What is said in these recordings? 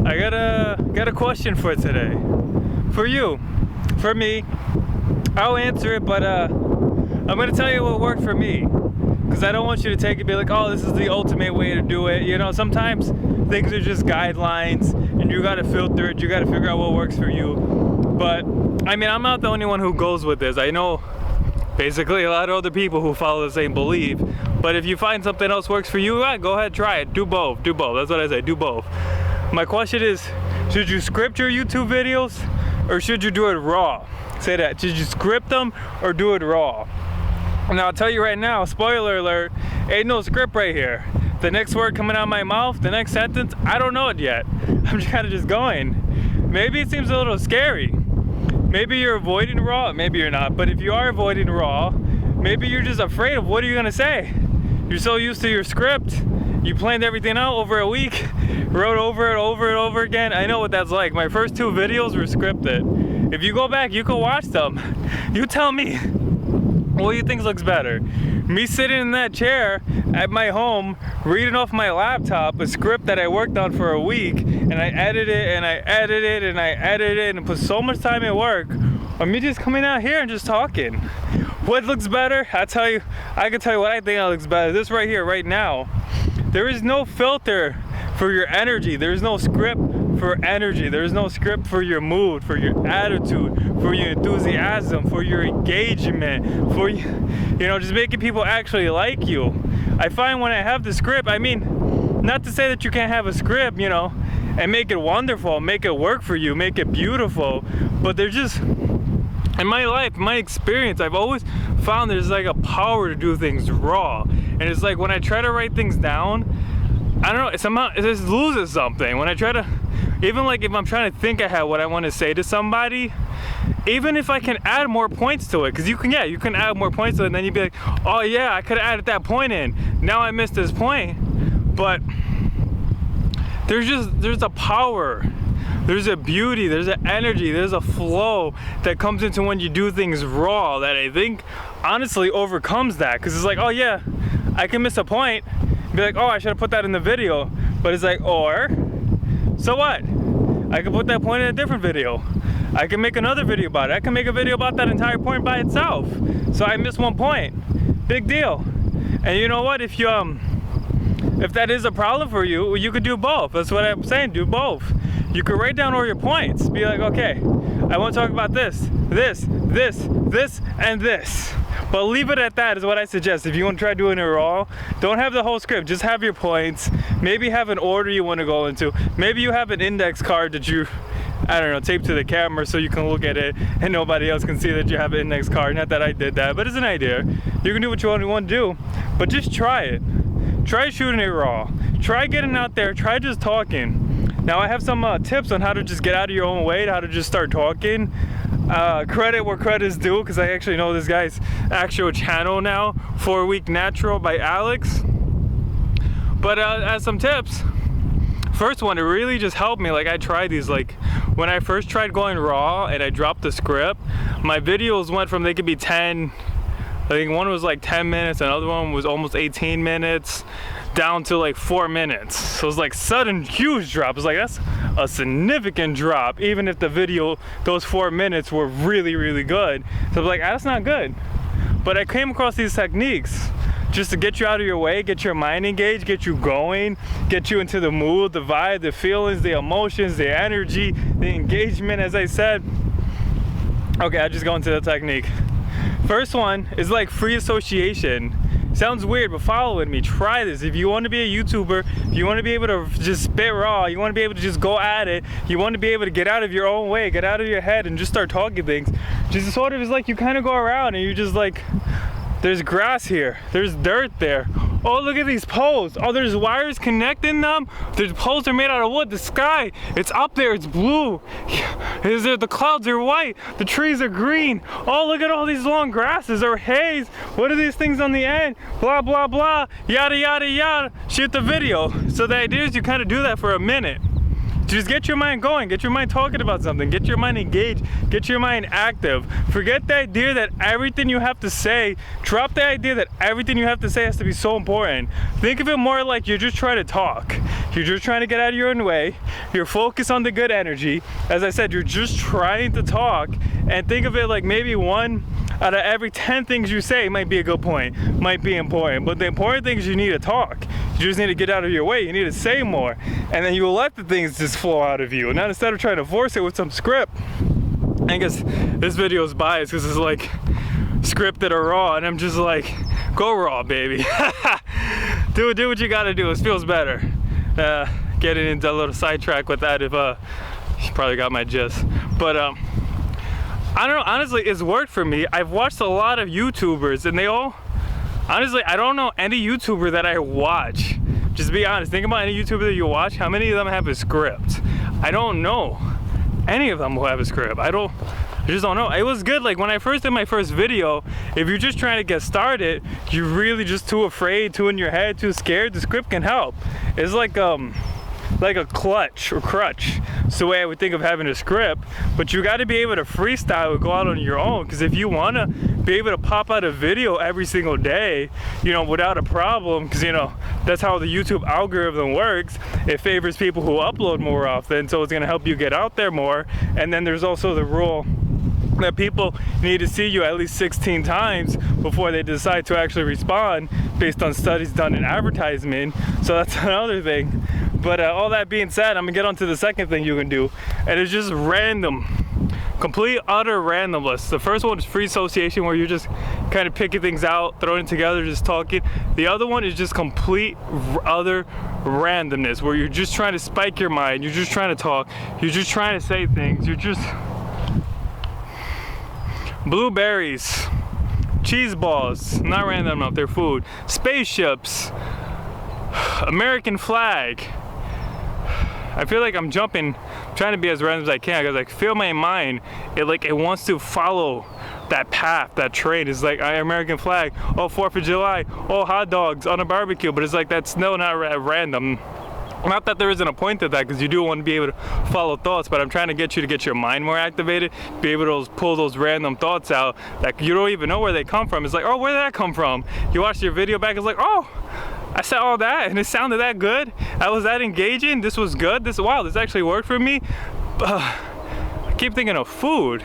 I got a question for today. For you. For me. I'll answer it, but I'm gonna tell you what worked for me. Because I don't want you to take it and be like, oh, this is the ultimate way to do it. You know, sometimes things are just guidelines and you gotta filter it, you gotta figure out what works for you. But I mean, I'm not the only one who goes with this. I know basically a lot of other people who follow the same belief. But if you find something else works for you, go ahead, try it. Do both. Do both. That's what I say. Do both. My question is, should you script your YouTube videos or should you do it raw? Say that. Should you script them or do it raw? And I'll tell you right now, spoiler alert, ain't no script right here. The next word coming out of my mouth, the next sentence, I don't know it yet. I'm kind of just going. Maybe it seems a little scary. Maybe you're avoiding raw, maybe you're not. But if you are avoiding raw, maybe you're just afraid of what are you gonna say. You're so used to your script, you planned everything out over a week, wrote over it over and over again. I know what that's like. My first 2 videos were scripted. If you go back, you can watch them. You tell me, what do you think looks better? Me sitting in that chair at my home, reading off my laptop a script that I worked on for a week, and I edited it and I edited it and I edited it and put so much time at work, or me just coming out here and just talking. What looks better? I can tell you what I think looks better. This right here, right now. There is no filter for your energy. There's no script for energy. There's no script for your mood, for your attitude, for your enthusiasm, for your engagement, for you know, just making people actually like you. I find when I have the script, I mean, not to say that you can't have a script, you know, and make it wonderful, make it work for you, make it beautiful, but they're just, in my life, my experience, I've always found there's like a power to do things raw. And it's like when I try to write things down, I don't know, somehow it just loses something. When I try to, even like if I'm trying to think ahead what I want to say to somebody, even if I can add more points to it, because you can add more points to it, and then you'd be like, oh yeah, I could have added that point in. Now I missed this point. But there's a power. There's a beauty, there's an energy, there's a flow that comes into when you do things raw that I think honestly overcomes that. Because it's like, oh yeah, I can miss a point, be like, oh, I should have put that in the video. But it's like, or, so what? I can put that point in a different video. I can make another video about it. I can make a video about that entire point by itself. So I missed one point, big deal. And you know what, if that is a problem for you, you could do both. That's what I'm saying, do both. You could write down all your points. Be like, okay, I want to talk about this, this, this, this, and this. But leave it at that is what I suggest. If you want to try doing it raw, don't have the whole script. Just have your points. Maybe have an order you want to go into. Maybe you have an index card that you, I don't know, tape to the camera so you can look at it and nobody else can see that you have an index card. Not that I did that, but it's an idea. You can do what you want to do, but just try it. Try shooting it raw. Try getting out there. Try just talking. Now I have some tips on how to just get out of your own way, how to just start talking. Credit where credit is due, because I actually know this guy's actual channel now, 4 Week Natural by Alex. But as some tips, first one, it really just helped me. Like I tried these, like when I first tried going raw and I dropped the script, my videos went from, they could be 10, I think one was like 10 minutes, another one was almost 18 minutes, down to like 4 minutes. So it was like sudden huge drop. It's like, that's a significant drop, even if the video, those 4 minutes were really, really good. So I was like, that's not good. But I came across these techniques just to get you out of your way, get your mind engaged, get you going, get you into the mood, the vibe, the feelings, the emotions, the energy, the engagement, as I said. Okay, I just go into the technique. First one is like free association. Sounds weird, but follow with me. Try this. If you want to be a YouTuber, if you want to be able to just spit raw, you want to be able to just go at it, you want to be able to get out of your own way, get out of your head and just start talking things. Just sort of is like you kind of go around and you just like, there's grass here, there's dirt there. Oh, look at these poles. Oh, there's wires connecting them. The poles are made out of wood. The sky, it's up there, it's blue. The clouds are white. The trees are green. Oh, look at all these long grasses or haze. What are these things on the end? Blah, blah, blah, yada, yada, yada. Shoot the video. So the idea is you kind of do that for a minute. Just get your mind going, get your mind talking about something, get your mind engaged, get your mind active. Forget the idea that everything you have to say, drop the idea that everything you have to say has to be so important. Think of it more like you're just trying to talk. You're just trying to get out of your own way. You're focused on the good energy. As I said, you're just trying to talk, and think of it like maybe 1 out of every 10 things you say might be a good point, might be important. But the important thing is you need to talk. You just need to get out of your way. You need to say more, and then you'll let the things just flow out of you. And not instead of trying to force it with some script. I guess this video is biased because it's like scripted or raw, and I'm just like, go raw, baby. do what you gotta do. It feels better. Getting into a little sidetrack with that, if you probably got my gist. But I don't know, honestly, it's worked for me. I've watched a lot of YouTubers, and they all, honestly, I don't know any YouTuber that I watch. Just be honest, think about any YouTuber that you watch, how many of them have a script? I don't know any of them who have a script. I just don't know. It was good, like when I first did my first video, if you're just trying to get started, you're really just too afraid, too in your head, too scared, the script can help. It's like a clutch or crutch. It's the way I would think of having a script, but you got to be able to freestyle and go out on your own, because if you want to be able to pop out a video every single day, you know, without a problem, because you know that's how the YouTube algorithm works. It favors people who upload more often, so it's going to help you get out there more. And then there's also the rule that people need to see you at least 16 times before they decide to actually respond, based on studies done in advertisement. So that's another thing. But all that being said, I'm gonna get on to the second thing you can do, and it's just random, complete utter randomness. The first one is free association, where you're just kind of picking things out, throwing it together, just talking. The other one is just complete utter randomness, where you're just trying to spike your mind, you're just trying to talk, you're just trying to say things, you're just blueberries, cheese balls, not random enough, they're food, spaceships, American flag. I feel like I'm jumping, trying to be as random as I can, because I feel my mind, it wants to follow that path, that train. It's like American flag, oh 4th of July, oh hot dogs on a barbecue, but it's like that's no, not random. Not that there isn't a point to that, because you do want to be able to follow thoughts, but I'm trying to get you to get your mind more activated, be able to pull those random thoughts out that you don't even know where they come from. It's like, oh, where did that come from? You watch your video back, it's like, oh, I said all that and it sounded that good. I was that engaging. This was good. Wow, this actually worked for me. I keep thinking of food,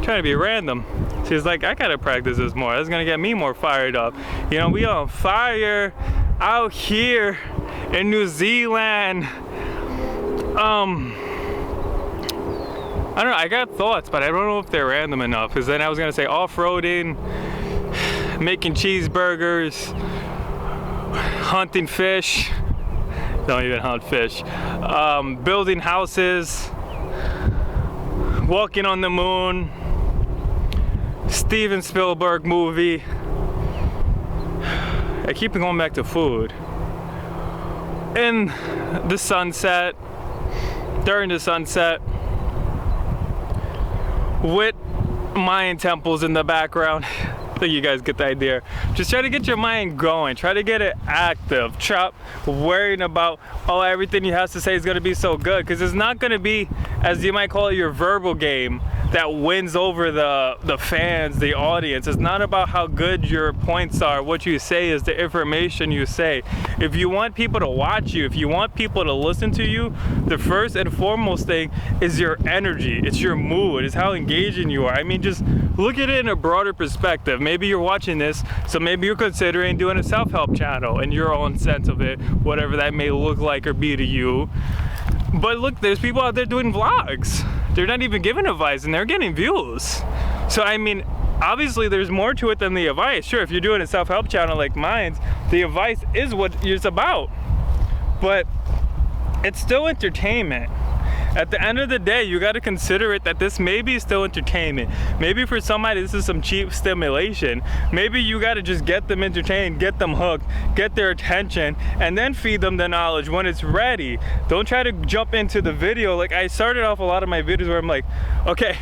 trying to be random. She's like, I gotta practice this more. That's gonna get me more fired up. You know, we on fire out here in New Zealand. I don't know, I got thoughts, but I don't know if they're random enough, because then I was gonna say off-roading, making cheeseburgers, hunting fish, don't even hunt fish, building houses, walking on the moon, Steven Spielberg movie. I keep going back to food. In the sunset, during the sunset, with Mayan temples in the background. I think you guys get the idea. Just try to get your mind going. Try to get it active. Stop worrying about, oh, everything you have to say is going to be so good, because it's not going to be, as you might call it, your verbal game that wins over the fans, the audience. It's not about how good your points are. What you say is the information you say. If you want people to watch you, if you want people to listen to you, the first and foremost thing is your energy. It's your mood. It's how engaging you are. I mean, just look at it in a broader perspective. Maybe you're watching this, so maybe you're considering doing a self-help channel in your own sense of it, whatever that may look like or be to you. But look, there's people out there doing vlogs. They're not even giving advice and they're getting views. So I mean, obviously there's more to it than the advice. Sure, if you're doing a self-help channel like mine, the advice is what it's about. But it's still entertainment. At the end of the day, you got to consider it that this may be still entertainment. Maybe for somebody this is some cheap stimulation. Maybe you got to just get them entertained, get them hooked, get their attention, and then feed them the knowledge when it's ready. Don't try to jump into the video. Like, I started off a lot of my videos where I'm like, okay,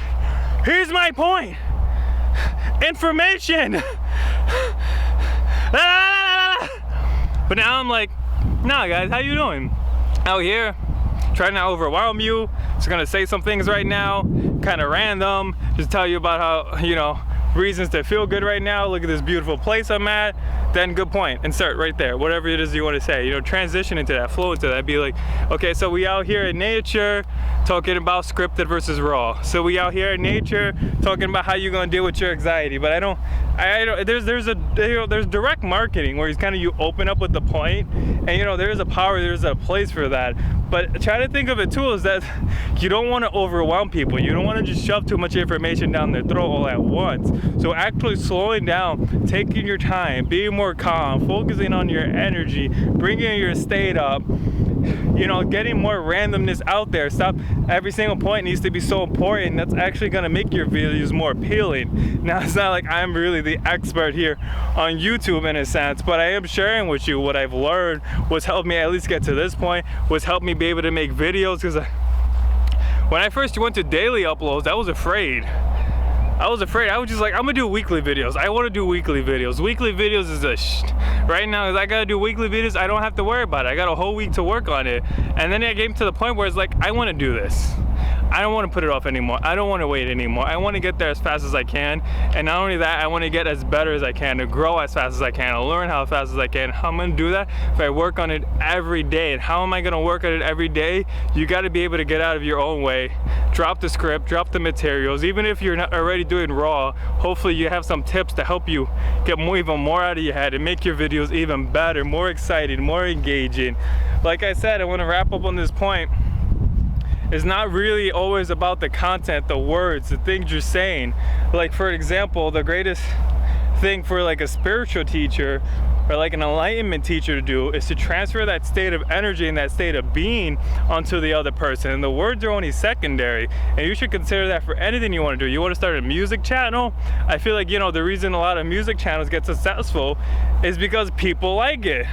here's my point. Information. But now I'm like, nah guys, how you doing? Out here, trying to overwhelm you. Just gonna say some things right now, kind of random, just tell you about how, you know, reasons to feel good right now. Look at this beautiful place I'm at. Then good point, insert right there, whatever it is you want to say. You know, transition into that, flow into that. Be like, okay, so we out here in nature talking about scripted versus raw. So we out here in nature talking about how you're gonna deal with your anxiety. But I don't there's direct marketing where you open up with the point, and you know, there's a power, there's a place for that. But try to think of it too is that you don't want to overwhelm people. You don't want to just shove too much information down their throat all at once. So actually slowing down, taking your time, being more calm, focusing on your energy, bringing your state up, you know, getting more randomness out there. Stop, every single point needs to be so important. That's actually going to make your videos more appealing. Now, it's not like I'm really the expert here on YouTube in a sense, but I am sharing with you what I've learned, what's helped me at least get to this point, what's helped me be able to make videos. Because when I first went to daily uploads, I was afraid. I was just like, I'm gonna do weekly videos. I want to do weekly videos. Weekly videos is right now, I gotta do weekly videos. I don't have to worry about it. I got a whole week to work on it. And then it came to the point where it's like, I want to do this. I don't want to put it off anymore. I don't want to wait anymore. I want to get there as fast as I can. And not only that, I want to get as better as I can, to grow as fast as I can, to learn how fast as I can. How I'm going to do that? If I work on it every day. And how am I going to work on it every day? You got to be able to get out of your own way. Drop the script, drop the materials. Even if you're not already doing raw, hopefully you have some tips to help you get even more out of your head and make your videos even better, more exciting, more engaging. Like I said, I want to wrap up on this point. It's not really always about the content, the words, the things you're saying. Like, for example, the greatest thing for like a spiritual teacher or like an enlightenment teacher to do is to transfer that state of energy and that state of being onto the other person. And the words are only secondary. And you should consider that for anything you want to do. You want to start a music channel? I feel like, you know, the reason a lot of music channels get successful is because people like it.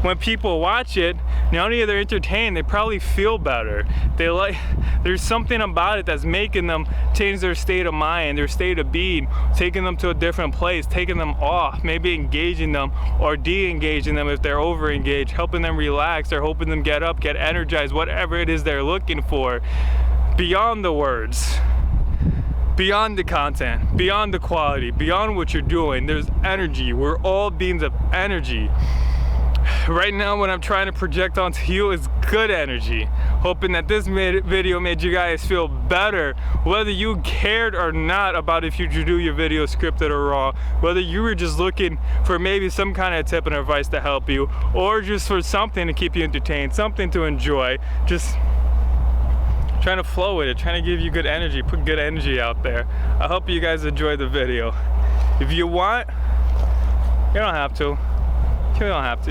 When people watch it, not only are they entertained, they probably feel better. There's something about it that's making them change their state of mind, their state of being, taking them to a different place, taking them off, maybe engaging them or de-engaging them if they're over-engaged, helping them relax or helping them get up, get energized, whatever it is they're looking for. Beyond the words, beyond the content, beyond the quality, beyond what you're doing, there's energy. We're all beings of energy. Right now, what I'm trying to project onto you is good energy. Hoping that this video made you guys feel better, whether you cared or not about if you should do your video scripted or raw, whether you were just looking for maybe some kind of tip and advice to help you, or just for something to keep you entertained, something to enjoy, just trying to flow with it, trying to give you good energy, put good energy out there. I hope you guys enjoyed the video. If you want, you don't have to. You don't have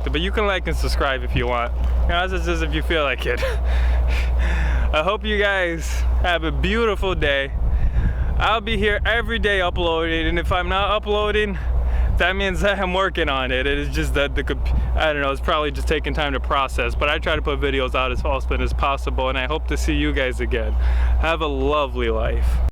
to, but you can like and subscribe if you want. You know, that's just if you feel like it. I hope you guys have a beautiful day. I'll be here every day uploading, and if I'm not uploading, that means that I'm working on it. It is just that I don't know, it's probably just taking time to process, but I try to put videos out as often as possible, and I hope to see you guys again. Have a lovely life.